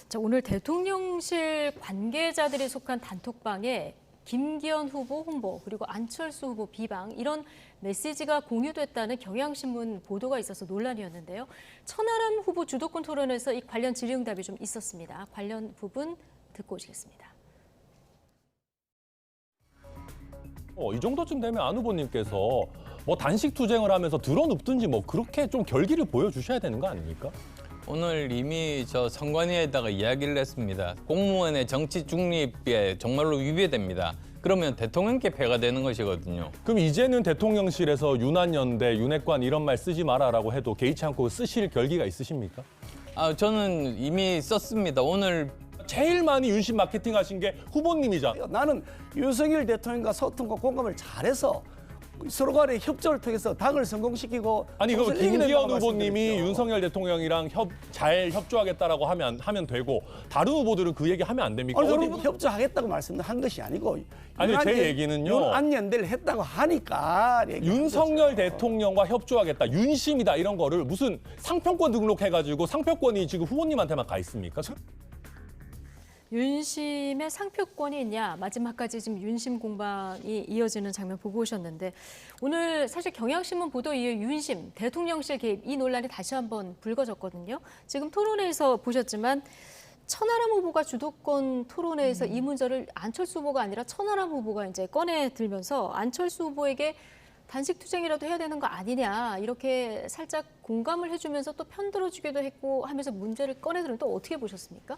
자, 오늘 대통령실 관계자들이 속한 단톡방에 김기현 후보 홍보 그리고 안철수 후보 비방 이런 메시지가 공유됐다는 경향신문 보도가 있어서 논란이었는데요. 천하람 후보 주도권 토론에서 이 관련 질의응답이 좀 있었습니다. 관련 부분 듣고 오시겠습니다. 이 정도쯤 되면 안 후보님께서 뭐 단식 투쟁을 하면서 드러눕든지 뭐 그렇게 좀 결기를 보여주셔야 되는 거 아닙니까? 오늘 이미 저 선관위에다가 이야기를 했습니다. 공무원의 정치 중립에 정말로 위배됩니다. 그러면 대통령께 폐가 되는 것이거든요. 그럼 이제는 대통령실에서 윤한연대, 윤핵관 이런 말 쓰지 마라라고 해도 개의치 않고 쓰실 결기가 있으십니까? 저는 이미 썼습니다. 오늘 제일 많이 윤심 마케팅 하신 게 후보님이잖아. 나는 윤석열 대통령과 소통과 공감을 잘해서 서로 간의 협조를 통해서 당을 성공시키고 아니 그 총선을 이기는 김기현 거라고 후보님이 말씀드렸죠. 윤석열 대통령이랑 잘 협조하겠다라고 하면 되고 다른 후보들은 그 얘기 하면 안 됩니까? 아니, 어디- 저는 협조하겠다고 말씀한 것이 아니고 아니, 제 얘기는요. 윤안연대를 했다고 하니까 윤석열 대통령과 협조하겠다, 윤심이다 이런 거를 무슨 상표권 등록해가지고 상표권이 지금 후보님한테만 가 있습니까? 윤심의 상표권이 있냐 마지막까지 지금 윤심 공방이 이어지는 장면 보고 오셨는데 오늘 사실 경향신문 보도 이후 윤심 대통령실 개입 이 논란이 다시 한번 불거졌거든요. 지금 토론회에서 보셨지만 천하람 후보가 주도권 토론회에서 이 문제를 안철수 후보가 아니라 천하람 후보가 이제 꺼내 들면서 안철수 후보에게 단식 투쟁이라도 해야 되는 거 아니냐 이렇게 살짝 공감을 해주면서 또 편들어주기도 했고 하면서 문제를 꺼내 들으면 또 어떻게 보셨습니까?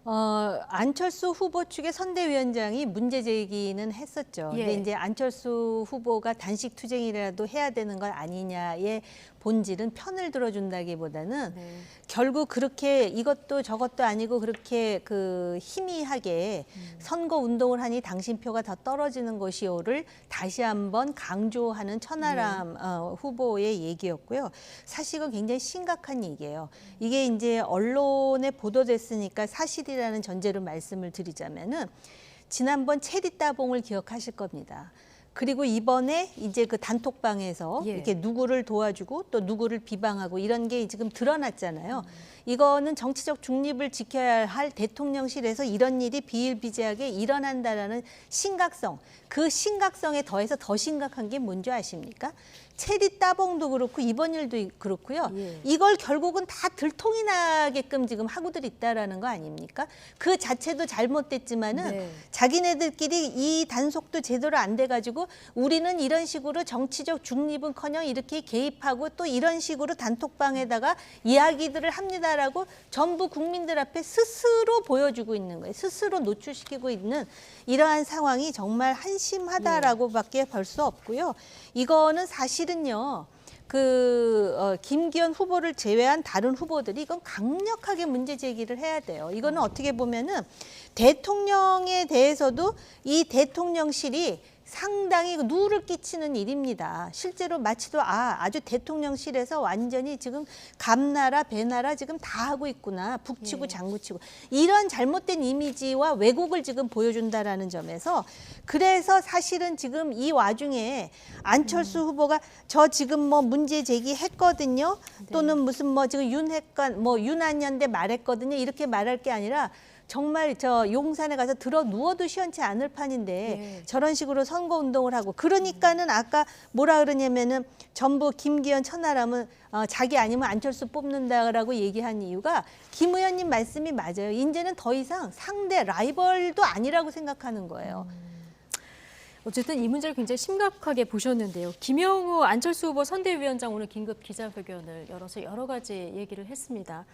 안철수 후보 측의 선대위원장이 문제 제기는 했었죠. 근데 이제 안철수 후보가 단식 투쟁이라도 해야 되는 것 아니냐의 본질은 편을 들어준다기보다는 결국 그렇게 이것도 저것도 아니고 그렇게 그 희미하게 선거 운동을 하니 당신 표가 더 떨어지는 것이오를 다시 한번 강조하는 천하람 후보의 얘기였고요. 사실은 굉장히 심각한 얘기예요. 이게 이제 언론에 보도됐으니까 사실이라는 전제로 말씀을 드리자면은 지난번 체리 따봉을 기억하실 겁니다. 그리고 이번에 이제 그 단톡방에서 이렇게 누구를 도와주고 또 누구를 비방하고 이런 게 지금 드러났잖아요. 이거는 정치적 중립을 지켜야 할 대통령실에서 이런 일이 비일비재하게 일어난다라는 심각성, 그 심각성에 더해서 더 심각한 게 뭔지 아십니까? 체리 따봉도 그렇고 이번 일도 그렇고요. 이걸 결국은 다 들통이 나게끔 지금 하고들 있다라는 거 아닙니까? 그 자체도 잘못됐지만은 자기네들끼리 이 단속도 제대로 안 돼가지고 우리는 이런 식으로 정치적 중립은커녕 이렇게 개입하고 또 이런 식으로 단톡방에다가 이야기들을 합니다라고 전부 국민들 앞에 스스로 보여주고 있는 거예요. 스스로 노출시키고 있는 이러한 상황이 정말 한심하다라고밖에 볼 수 없고요. 이거는 사실은요. 김기현 후보를 제외한 다른 후보들이 이건 강력하게 문제 제기를 해야 돼요. 이거는 어떻게 보면은 대통령에 대해서도 이 대통령실이 상당히 누를 끼치는 일입니다. 실제로 마치도 아주 대통령실에서 완전히 지금 감나라 배나라 지금 다 하고 있구나. 북치고 장구치고 이런 잘못된 이미지와 왜곡을 지금 보여준다라는 점에서 그래서 사실은 지금 이 와중에 안철수 후보가 저 지금 뭐 문제 제기했거든요. 또는 무슨 뭐 지금 윤핵관 뭐 윤한연대 말했거든요. 이렇게 말할 게 아니라 정말 저 용산에 가서 들어 누워도 시원치 않을 판인데 저런 식으로 선거 운동을 하고 그러니까는 아까 뭐라 그러냐면은 전부 김기현 천하람은 자기 아니면 안철수 뽑는다라고 얘기한 이유가 김 의원님 말씀이 맞아요. 이제는 더 이상 상대 라이벌도 아니라고 생각하는 거예요. 어쨌든 이 문제를 굉장히 심각하게 보셨는데요. 김영우 안철수 후보 선대위원장 오늘 긴급 기자회견을 열어서 여러 가지 얘기를 했습니다.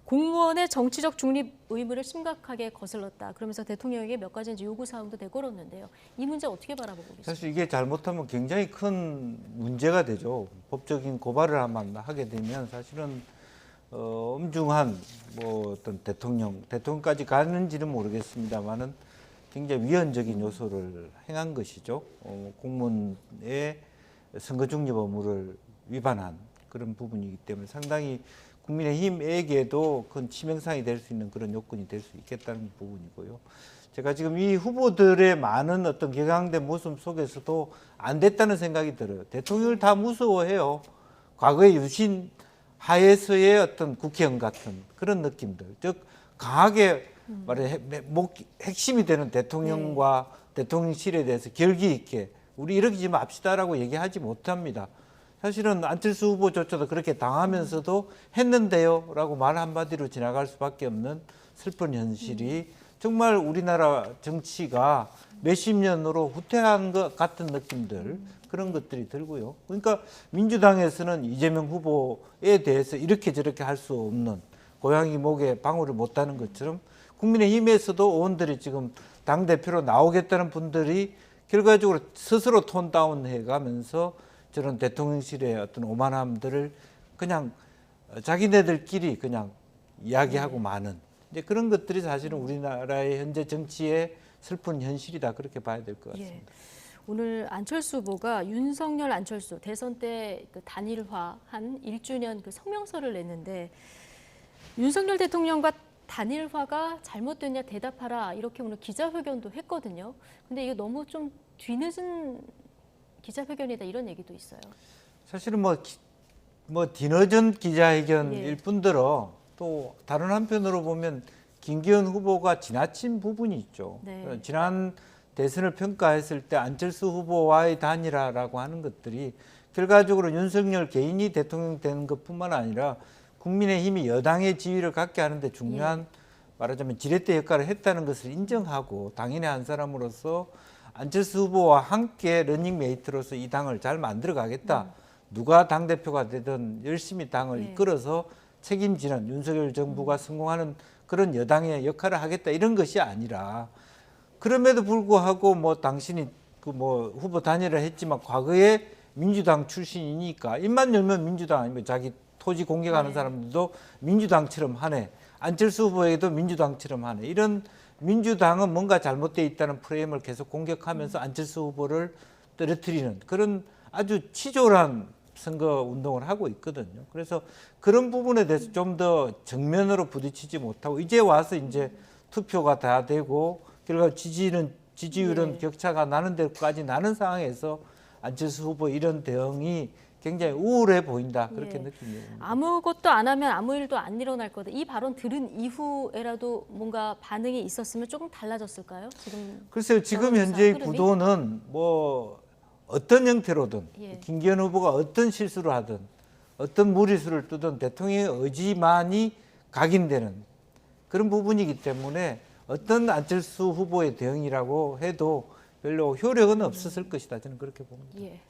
공무원의 정치적 중립 의무를 심각하게 거슬렀다. 그러면서 대통령에게 몇 가지 이제 요구 사항도 내걸었는데요. 이 문제 어떻게 바라보고 계십니까? 사실 이게 잘못하면 굉장히 큰 문제가 되죠. 법적인 고발을 하게 되면 사실은 엄중한 뭐 어떤 대통령까지 가는지는 모르겠습니다만은 굉장히 위헌적인 요소를 행한 것이죠. 공무원의 선거 중립 의무를 위반한 그런 부분이기 때문에 상당히 국민의힘에게도 큰 치명상이 될 수 있는 그런 요건이 될 수 있겠다는 부분이고요. 제가 지금 이 후보들의 많은 어떤 격앙된 모습 속에서도 안 됐다는 생각이 들어요. 대통령을 다 무서워해요. 과거의 유신 하에서의 어떤 국회의원 같은 그런 느낌들. 즉 강하게 말해 핵심이 되는 대통령과 대통령실에 대해서 결기 있게 우리 이렇게 좀 합시다라고 얘기하지 못합니다. 사실은 안철수 후보조차도 그렇게 당하면서도 했는데요라고 말 한마디로 지나갈 수밖에 없는 슬픈 현실이 정말 우리나라 정치가 몇십 년으로 후퇴한 것 같은 느낌들 그런 것들이 들고요. 그러니까 민주당에서는 이재명 후보에 대해서 이렇게 저렇게 할 수 없는 고양이 목에 방울을 못 따는 것처럼 국민의힘에서도 의원들이 지금 당대표로 나오겠다는 분들이 결과적으로 스스로 톤 다운해 가면서 저런 대통령실의 어떤 오만함들을 그냥 자기네들끼리 그냥 이야기하고 마는 이제 그런 것들이 사실은 우리나라의 현재 정치의 슬픈 현실이다 그렇게 봐야 될 것 같습니다. 예. 오늘 안철수 후보가 윤석열 안철수 대선 때 그 단일화한 1주년 그 성명서를 냈는데 윤석열 대통령과 단일화가 잘못됐냐 대답하라 이렇게 오늘 기자회견도 했거든요. 근데 이거 너무 좀 뒤늦은 기자회견이다 이런 얘기도 있어요. 사실은 뭐 뒤늦은 기자회견일 예. 뿐더러 또 다른 한편으로 보면 김기현 후보가 지나친 부분이 있죠. 네. 지난 대선을 평가했을 때 안철수 후보와의 단일화라고 하는 것들이 결과적으로 윤석열 개인이 대통령 되는 것뿐만 아니라 국민의힘이 여당의 지위를 갖게 하는데 중요한 말하자면 지렛대 역할을 했다는 것을 인정하고 당인의 한 사람으로서 안철수 후보와 함께 러닝메이트로서 이 당을 잘 만들어 가겠다. 누가 당대표가 되든 열심히 당을 이끌어서 책임지는 윤석열 정부가 성공하는 그런 여당의 역할을 하겠다 이런 것이 아니라 그럼에도 불구하고 뭐 당신이 그 뭐 후보 단일화 했지만 과거에 민주당 출신이니까 입만 열면 민주당 아니면 자기 토지 공격하는 사람들도 민주당처럼 하네. 안철수 후보에게도 민주당처럼 하네. 이런 민주당은 뭔가 잘못되어 있다는 프레임을 계속 공격하면서 안철수 후보를 떨어뜨리는 그런 아주 치졸한 선거 운동을 하고 있거든요. 그래서 그런 부분에 대해서 좀 더 정면으로 부딪히지 못하고 이제 와서 이제 투표가 다 되고 결과 지지율은 격차가 나는 데까지 나는 상황에서 안철수 후보 이런 대응이 굉장히 우울해 보인다 그렇게 느낍니다. 아무것도 안 하면 아무 일도 안 일어날 거다. 이 발언 들은 이후에라도 뭔가 반응이 있었으면 조금 달라졌을까요? 지금 글쎄요. 지금 여론조사 현재의 흐름이? 구도는 뭐 어떤 형태로든 예. 김기현 후보가 어떤 실수를 하든 어떤 무리수를 뜨든 대통령의 의지만이 각인되는 그런 부분이기 때문에 어떤 안철수 후보의 대응이라고 해도 별로 효력은 없었을 것이다. 저는 그렇게 봅니다. 예.